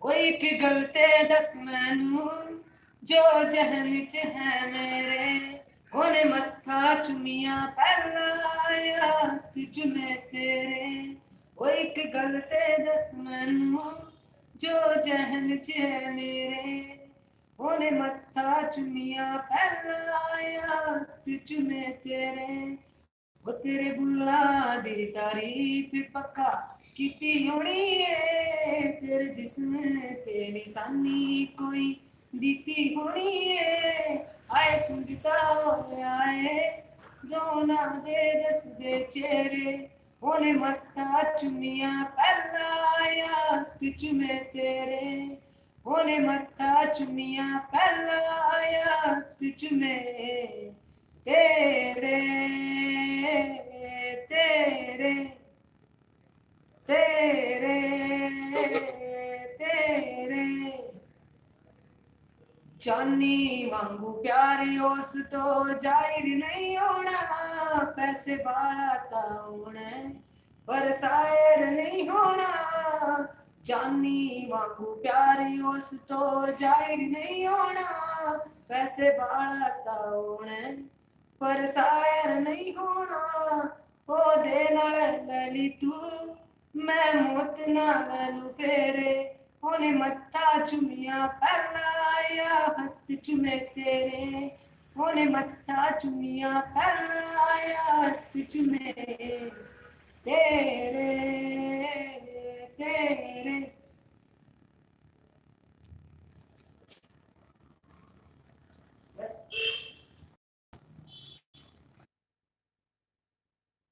वो एक गलते दस मैनू जो जहन च है मेरे ओने मत्था चुमिया पहला आया तुझ में तेरे वो एक गलते दस मैनू जो जहन च है मेरे ओने मत्था चुमिया पहला आया तुझ में तेरे वो तेरे बुल्ला दी तारीफ पक्का कीती होनी है तेरे जिस्म ते निशानी कोई दीती होनी है आए पूजता आए दोना दे दस दे चेहरे ओने मत्था चुमिया पहला आया तुझ में तेरे ओने मत्था चुमिया पहला आया तुझ में तेरे तेरे तेरे तेरे जानी वांगू प्यारे उस तो जाहिर नहीं होना पैसे वाला ता होना पर शायर नहीं होना जानी वांगू प्यारे उस तो जाहिर नहीं होना पैसे वाला ता होना पर शायर नहीं होना ओदे नाल ले ली तू मैं मौत नाल लू फेरे ओने मत्था चुमिया पहला आया हथ चुमे तेरे ओने मत्था चुमिया पहला आया हथ चुमे